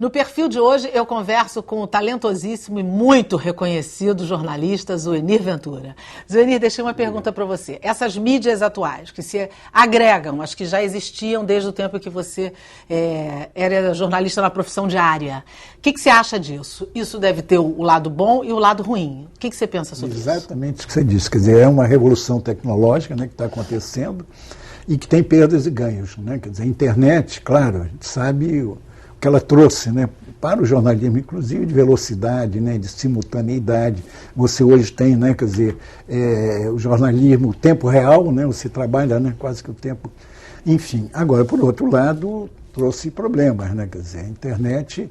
No perfil de hoje, eu converso com o talentosíssimo e muito reconhecido jornalista Zuenir Ventura. Zuenir, deixei uma pergunta para você. Essas mídias atuais, que se agregam, as que já existiam desde o tempo que você era jornalista na profissão diária, o que você acha disso? Isso deve ter o lado bom e o lado ruim. O que você pensa sobre isso? Exatamente o que você disse. Quer dizer, é uma revolução tecnológica, né, que está acontecendo e que tem perdas e ganhos, né? Quer dizer, a internet, claro, a gente sabe que ela trouxe, né, para o jornalismo, inclusive de velocidade, né, de simultaneidade. Você hoje tem, né, quer dizer, o jornalismo, o tempo real, né, você trabalha, né, quase que o tempo. Enfim, agora, por outro lado, trouxe problemas, né, quer dizer, a internet,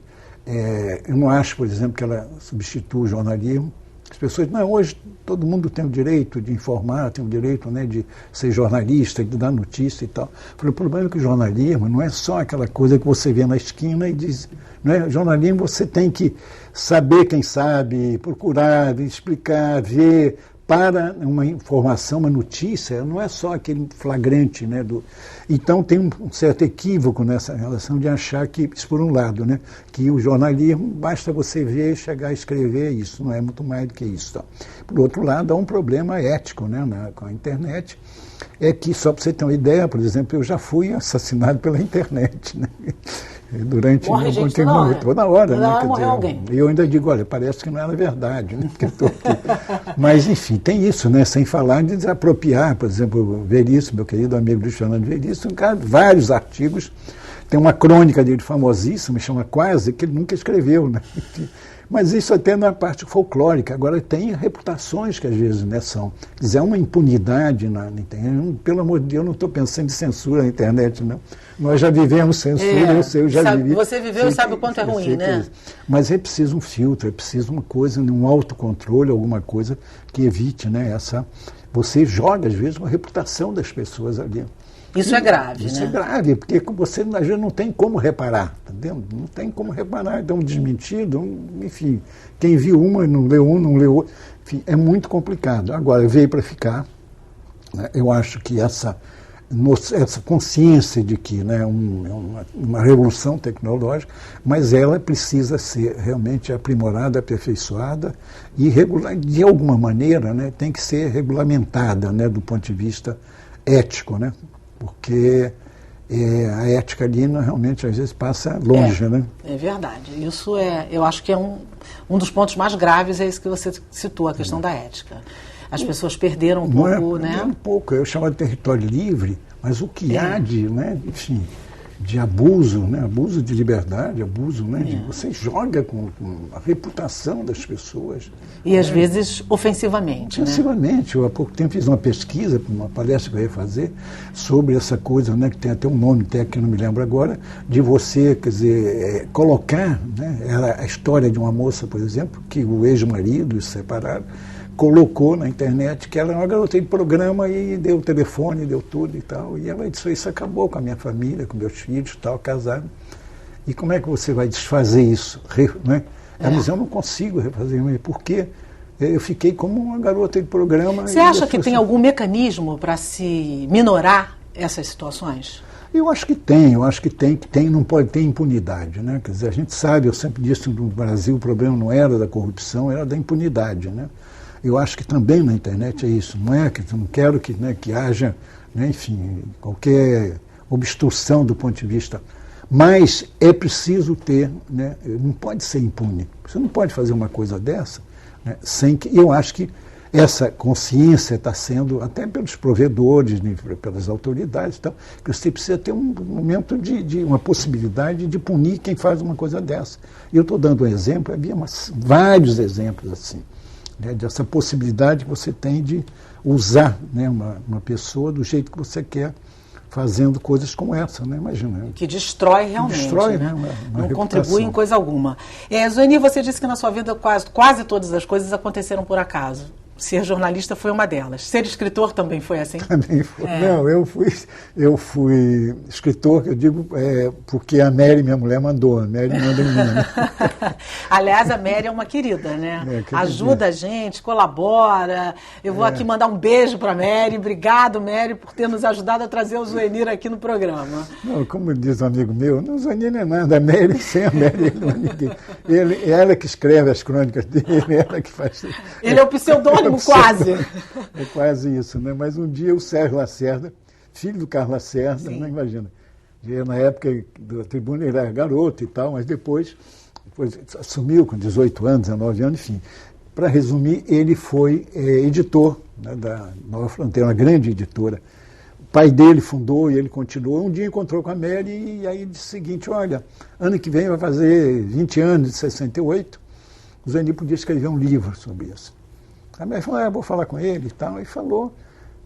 eu não acho, por exemplo, que ela substitua o jornalismo. As pessoas, não, hoje todo mundo tem o direito de informar, tem o direito, né, de ser jornalista, de dar notícia e tal. O problema é que o jornalismo não é só aquela coisa que você vê na esquina e diz, né, jornalismo você tem que saber quem sabe, procurar, explicar, ver, para uma informação, uma notícia, não é só aquele flagrante, né, Então tem um certo equívoco nessa relação de achar que, isso por um lado, né, que o jornalismo, basta você ver, chegar a escrever, isso não é muito mais do que isso. Tá? Por outro lado, há um problema ético, né, com a internet, é que, só para você ter uma ideia, por exemplo, eu já fui assassinado pela internet, né? Durante Morre gente toda hora. Toda hora, né? Quer dizer, alguém. E eu ainda digo, olha, parece que não era verdade, né? Mas, enfim, tem isso, né? Sem falar de desapropriar, por exemplo, o Veríssimo, meu querido amigo Luiz Fernando Veríssimo, vários artigos, tem uma crônica dele famosíssima, chama Quase, que ele nunca escreveu, né? Mas isso até na parte folclórica. Agora tem reputações que às vezes, né, são. Quer dizer, há uma impunidade na internet. Pelo amor de Deus, eu não estou pensando em censura na internet, não. Nós já vivemos censura, eu já vivi. Você viveu e sabe o quanto é ruim, né? Mas é preciso um filtro, é preciso uma coisa, um autocontrole, alguma coisa que evite, né, essa... Você joga, às vezes, uma reputação das pessoas ali. Isso é grave, Isso né? é grave, porque você, às vezes, não tem como reparar, entendeu? Não tem como reparar, então desmentido, enfim, quem viu uma, não leu um, não leu outro, enfim, é muito complicado. Agora, veio para ficar, né, eu acho que essa consciência de que, né, uma revolução tecnológica, mas ela precisa ser realmente aprimorada, aperfeiçoada e de alguma maneira, né, tem que ser regulamentada, né, do ponto de vista ético, né? Porque a ética ali realmente às vezes passa longe, né? É verdade. Isso eu acho que é um dos pontos mais graves, é isso que você citou, a questão da ética. As pessoas perderam um pouco, né? Um pouco, eu chamo de território livre, mas o que há de, né, enfim, de abuso, né, abuso de liberdade, abuso, né, você joga com a reputação das pessoas. E às vezes ofensivamente, Ofensivamente. Eu há pouco tempo fiz uma pesquisa, uma palestra que eu ia fazer, sobre essa coisa, né, que tem até um nome técnico que eu não me lembro agora, de você, quer dizer, colocar, né, era a história de uma moça, por exemplo, que o ex-marido, se separaram, colocou na internet que ela era uma garota de programa e deu o telefone, deu tudo e tal. E ela disse, isso acabou com a minha família, com meus filhos e tal, casaram. E como é que você vai desfazer isso? Né? Ela diz, eu não consigo refazer, porque eu fiquei como uma garota de programa. Você acha que tem algum mecanismo para se minorar essas situações? Eu acho que tem, não pode ter impunidade, né? Quer dizer, a gente sabe, eu sempre disse que no Brasil o problema não era da corrupção, era da impunidade, né? Eu acho que também na internet é isso, não é? Que eu não quero que, né, que haja, né, enfim, qualquer obstrução do ponto de vista. Mas é preciso ter, né, não pode ser impune. Você não pode fazer uma coisa dessa, né, sem que. Eu acho que essa consciência está sendo, até pelos provedores, né, pelas autoridades, então, que você precisa ter um momento de uma possibilidade de punir quem faz uma coisa dessa. E eu estou dando um exemplo, havia vários exemplos assim. Né, dessa possibilidade que você tem de usar, né, uma pessoa do jeito que você quer, fazendo coisas como essa, né? Imagina. Que destrói realmente. Destrói, né? Não contribui em coisa alguma. Zuenir, você disse que na sua vida quase todas as coisas aconteceram por acaso. ser jornalista foi uma delas. Ser escritor também foi assim? Também foi. Não, eu fui escritor, eu digo, porque a Mary, minha mulher, mandou. A Mary manda em mim. Né? Aliás, a Mary é uma querida, né? Ajuda a gente, colabora. Eu vou aqui mandar um beijo para a Mary. Obrigado, Mary, por ter nos ajudado a trazer o Zuenir aqui no programa. Não, como diz um amigo meu, não, o Zuenir não é nada. A Mary, sem a Mary, ele não é ninguém. Ela que escreve as crônicas dele, ela que faz... Ele é o pseudônimo. Quase. É quase isso, né? Mas um dia o Sérgio Lacerda, filho do Carlos Lacerda, né? Imagina, na época da tribuna ele era garoto e tal, mas depois assumiu com 18 anos, 19 anos, enfim. Para resumir, ele foi editor, né, da Nova Fronteira, uma grande editora. O pai dele fundou e ele continuou. Um dia encontrou com a Mary e aí disse o seguinte, olha, ano que vem vai fazer 20 anos de 68, o Zuenir podia escrever um livro sobre isso. A Mary falou, vou falar com ele e tal. E falou.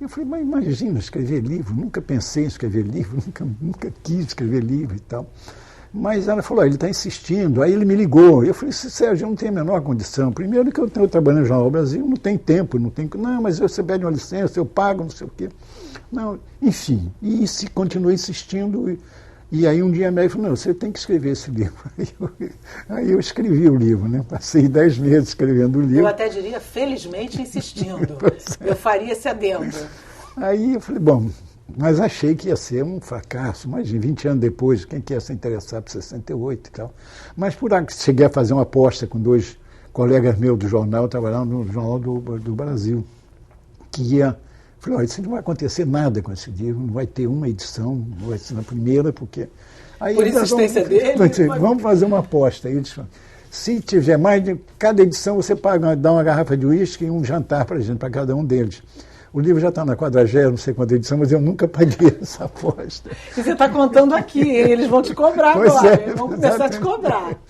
Eu falei, mas imagina escrever livro, nunca pensei em escrever livro, nunca quis escrever livro e tal. Mas ela falou, ele está insistindo. Aí ele me ligou. Eu falei, Sérgio, eu não tenho a menor condição. Primeiro que eu estou trabalhando no Jornal do Brasil, não tem tempo, não, mas você pede uma licença, eu pago, não sei o quê. Não, enfim, e continua insistindo. E aí um dia a Mary falou, não, você tem que escrever esse livro. Aí eu escrevi o livro, né? Passei 10 meses escrevendo o livro. Eu até diria, felizmente, insistindo. Eu faria esse adendo. Aí eu falei, bom, mas achei que ia ser um fracasso. Imagina, 20 anos depois, quem que ia se interessar por 68 e tal. Mas por aí cheguei a fazer uma aposta com 2 colegas meus do jornal, trabalhando no Jornal do Brasil, que ia... Falei, olha, isso não vai acontecer nada com esse livro, não vai ter uma edição, não vai ser na primeira, porque... Aí, por insistência dele... Vamos fazer uma aposta. Aí eles falaram, se tiver mais de cada edição, você dá uma garrafa de uísque e um jantar para gente, para cada um deles. O livro já está na 40ª, não sei quanta edição, mas eu nunca paguei essa aposta. E você está contando aqui, eles vão te cobrar agora, eles vão começar a te cobrar.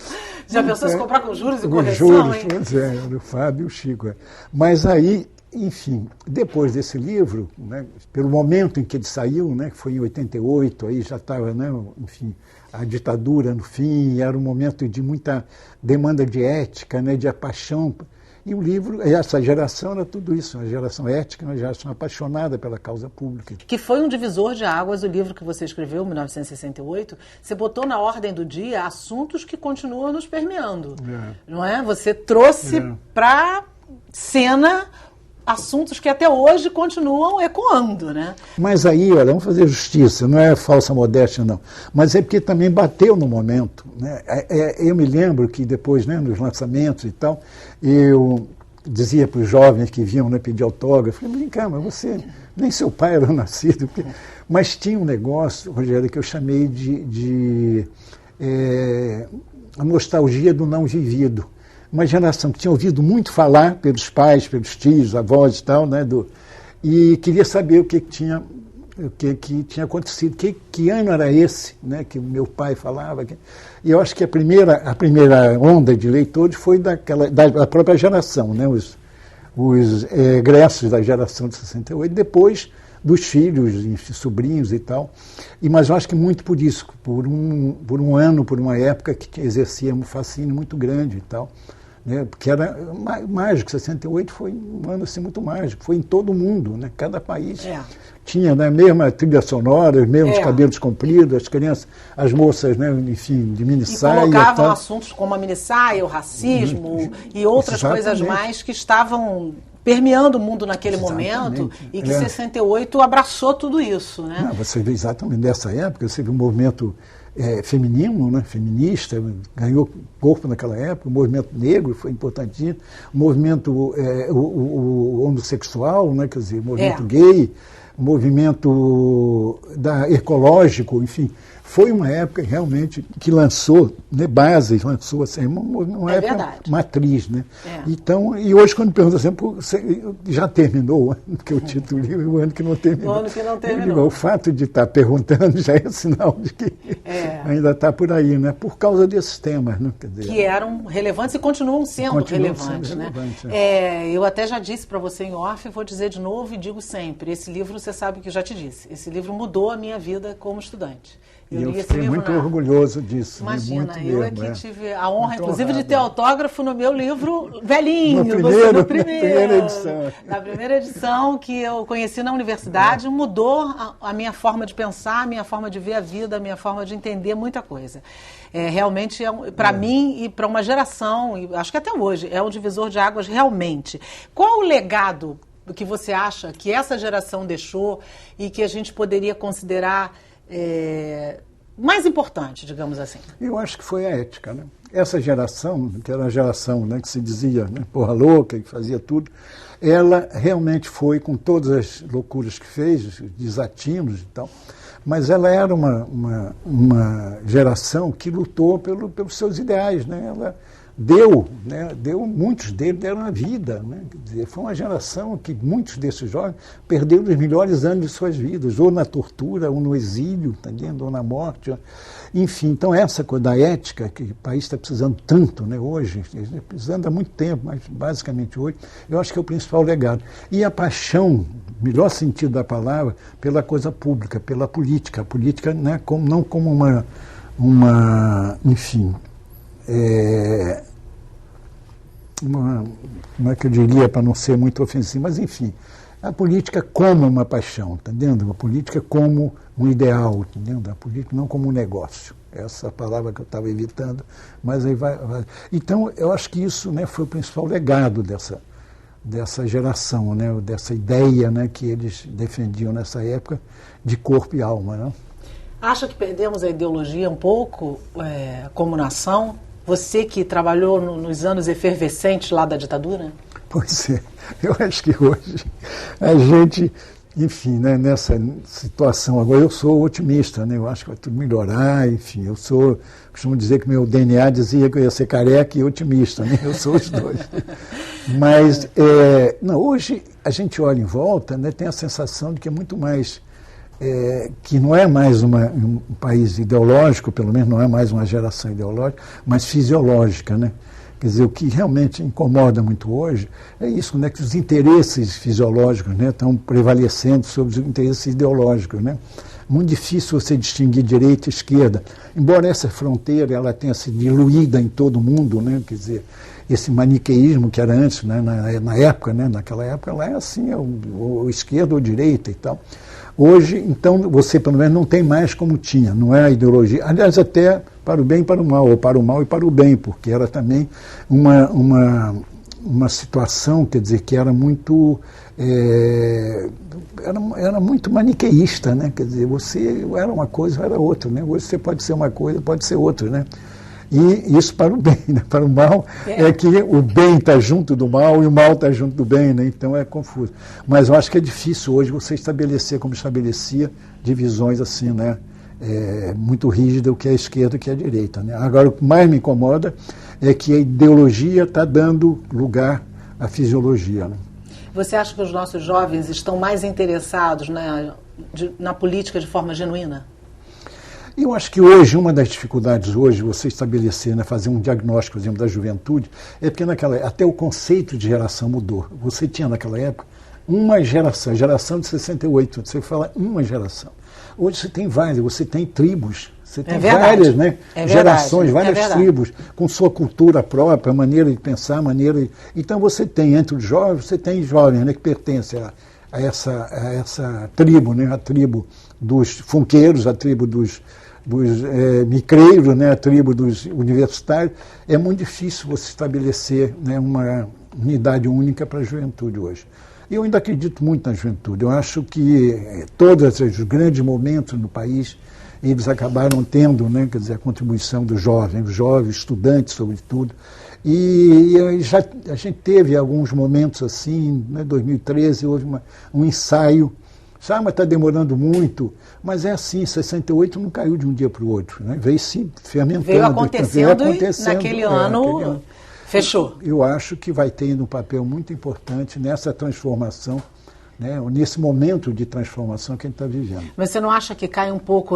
Já pensou se cobrar com juros e correção, juros, hein? Pois é, o Fábio e o Chico. Mas aí... Enfim, depois desse livro, né, pelo momento em que ele saiu, né, que foi em 88, aí já estava, né, enfim, a ditadura no fim, era um momento de muita demanda de ética, né, de paixão. E o livro, essa geração era tudo isso, uma geração ética, uma geração apaixonada pela causa pública. Que foi um divisor de águas o livro que você escreveu, em 1968. Você botou na ordem do dia assuntos que continuam nos permeando, não é? Você trouxe para cena... assuntos que até hoje continuam ecoando, né? Mas aí, olha, vamos fazer justiça, não é falsa modéstia, não. Mas é porque também bateu no momento, né? Eu me lembro que depois, né, nos lançamentos e tal, eu dizia para os jovens que vinham, né, pedir autógrafo, falei, vem cá, mas você, nem seu pai era nascido. Mas tinha um negócio, Rogério, que eu chamei de a nostalgia do não vivido. Uma geração que tinha ouvido muito falar pelos pais, pelos tios, avós e tal, né, e queria saber o que tinha acontecido, que ano era esse, né, que o meu pai falava. E eu acho que a primeira onda de leitores foi da própria geração, né, os egressos da geração de 68, depois dos filhos, sobrinhos e tal. Mas eu acho que muito por isso, por um ano, por uma época que exercia um fascínio muito grande e tal. Né, porque era mágico, 68 foi um ano assim, muito mágico, foi em todo o mundo, né, cada país tinha, né, a mesma trilha sonora, os mesmos cabelos compridos, as crianças, as moças, né, enfim, de minissaia. E colocavam assuntos como a minissaia, o racismo e outras coisas mais que estavam permeando o mundo naquele momento e que 68 abraçou tudo isso, né? Não, você vê exatamente nessa época, você vê um movimento feminino, né, feminista, ganhou corpo naquela época, o movimento negro foi importantíssimo, o movimento o homossexual, né, quer dizer, o movimento gay, o movimento ecológico, enfim, foi uma época realmente que lançou, né, bases, lançou assim, uma época matriz, né? Então, e hoje quando pergunta assim, já terminou o ano, porque o título é o ano que não terminou. O ano que não terminou. O fato de estar perguntando já é sinal de que ainda está por aí, né? Por causa desses temas, né? Quer dizer, que eram relevantes e continuam sendo relevantes, né? Eu até já disse para você em off, vou dizer de novo e digo sempre, esse livro você sabe que eu já te disse, esse livro mudou a minha vida como estudante. Eu fiquei muito orgulhoso disso. Imagina, muito eu mesmo, tive a honra, muito inclusive, honrado, de ter autógrafo no meu livro velhinho. Na primeira edição. Na primeira edição que eu conheci na universidade, mudou a minha forma de pensar, a minha forma de ver a vida, a minha forma de entender muita coisa. Realmente, para mim e para uma geração, e acho que até hoje, é um divisor de águas realmente. Qual o legado que você acha que essa geração deixou e que a gente poderia considerar mais importante, digamos assim? Eu acho que foi a ética, né? Essa geração, que era a geração, né, que se dizia, né, porra louca, que fazia tudo, ela realmente foi, com todas as loucuras que fez, desatinos e tal, mas ela era uma geração que lutou pelos seus ideais, né? Ela deu, muitos deles deram a vida, né? Quer dizer, foi uma geração que muitos desses jovens perderam os melhores anos de suas vidas, ou na tortura, ou no exílio, tá entendendo? Ou na morte. Enfim, então essa coisa da ética, que o país está precisando tanto, né, hoje, precisando há muito tempo, mas basicamente hoje, eu acho que é o principal legado. E a paixão, melhor sentido da palavra, pela coisa pública, pela política. A política, né, não como enfim, como é que eu diria, para não ser muito ofensivo, mas enfim, a política como uma paixão, entendendo? A política como um ideal, entendendo? A política não como um negócio. Essa palavra que eu estava evitando, mas aí vai. Então, eu acho que isso, né, foi o principal legado dessa geração, né, dessa ideia, né, que eles defendiam nessa época de corpo e alma, né? Acha que perdemos a ideologia um pouco como nação? Você que trabalhou nos anos efervescentes lá da ditadura? Pois é, eu acho que hoje a gente, enfim, né, nessa situação agora, eu sou otimista, né, eu acho que vai tudo melhorar, enfim, costumo dizer que meu DNA dizia que eu ia ser careca e otimista, né, eu sou os dois. Mas, não, hoje a gente olha em volta, né, tem a sensação de que é muito mais... que não é mais um país ideológico, pelo menos não é mais uma geração ideológica, mas fisiológica, né? Quer dizer, o que realmente incomoda muito hoje é isso, né? Que os interesses fisiológicos, né, estão prevalecendo sobre os interesses ideológicos, né? Muito difícil você distinguir direita e esquerda, embora essa fronteira ela tenha sido diluída em todo o mundo, né? Quer dizer, esse maniqueísmo que era antes, né, na época, né, naquela época, lá é assim, ou esquerda ou direita e tal. Hoje, então, você pelo menos não tem mais como tinha, não é a ideologia. Aliás, até para o bem e para o mal, ou para o mal e para o bem, porque era também uma situação, quer dizer, que era muito... era muito maniqueísta, né? Quer dizer, você era uma coisa ou era outra, né? Hoje você pode ser uma coisa, pode ser outra, né? E isso para o bem, né? Para o mal é que o bem está junto do mal e o mal está junto do bem, né? Então é confuso. Mas eu acho que é difícil hoje você estabelecer, como estabelecia, divisões assim, né? Muito rígida, o que é a esquerda e o que é a direita, né? Agora, o que mais me incomoda é que a ideologia está dando lugar à fisiologia, né? Você acha que os nossos jovens estão mais interessados na política de forma genuína? Eu acho que hoje, uma das dificuldades hoje, você estabelecer, né, fazer um diagnóstico, por exemplo, da juventude, é porque até o conceito de geração mudou. Você tinha naquela época uma geração, a geração de 68, você fala uma geração. Hoje você tem várias, você tem tribos, você tem várias, né, gerações, várias tribos, com sua cultura própria, maneira de pensar, Então você tem, entre os jovens, você tem jovens, né, que pertencem a essa tribo, né, a tribo dos funqueiros, a tribo dos micreiros, né, a tribo dos universitários. É muito difícil você estabelecer, né, uma unidade única para a juventude hoje. Eu ainda acredito muito na juventude. Eu acho que todos os grandes momentos no país, eles acabaram tendo, né, quer dizer, a contribuição dos jovens, os jovens, estudantes, sobretudo. E a gente teve alguns momentos assim, né, 2013 houve um ensaio. Mas está demorando muito, mas é assim, 68 não caiu de um dia para o outro, né? Veio se fermentando. Veio acontecendo e naquele ano fechou. Eu acho que vai ter um papel muito importante nessa transformação, né? Nesse momento de transformação que a gente está vivendo. Mas você não acha que cai um pouco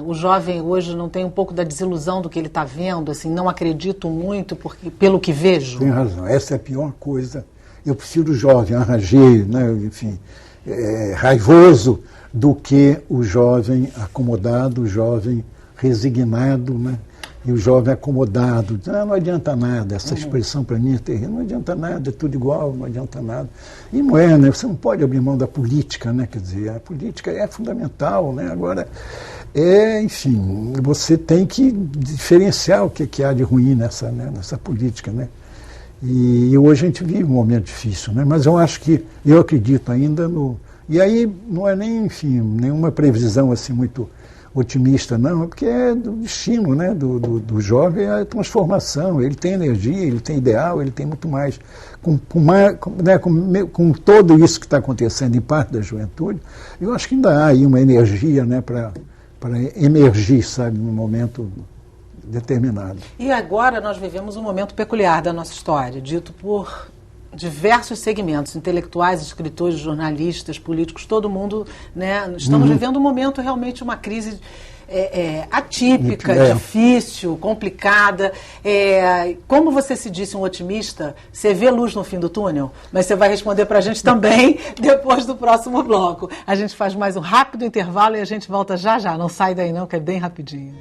o jovem hoje não tem um pouco da desilusão do que ele está vendo, assim, não acredito muito pelo que vejo? Tem razão, essa é a pior coisa. Eu prefiro o jovem, arranjei, né? Enfim... raivoso do que o jovem acomodado, o jovem resignado, né? E o jovem acomodado, não adianta nada, essa expressão para mim é terrível, não adianta nada, é tudo igual, não adianta nada. E não é, né? Você não pode abrir mão da política, né? Quer dizer, a política é fundamental, né? Agora, enfim, você tem que diferenciar o que há de ruim nessa política, né? E hoje a gente vive um momento difícil, né? Mas eu acredito ainda no... E aí não é nem, enfim, nenhuma previsão assim muito otimista, não, porque é do destino, né, do jovem, é a transformação, ele tem energia, ele tem ideal, ele tem muito mais. Com tudo isso que está acontecendo em parte da juventude, eu acho que ainda há aí uma energia, né, para emergir, sabe, num momento determinado. E agora nós vivemos um momento peculiar da nossa história, dito por diversos segmentos, intelectuais, escritores, jornalistas, políticos, todo mundo, né? Estamos vivendo um momento, realmente, uma crise atípica, difícil, complicada. Como você se disse um otimista, você vê luz no fim do túnel? Mas você vai responder para a gente também depois do próximo bloco. A gente faz mais um rápido intervalo e a gente volta já já. Não sai daí não, que é bem rapidinho.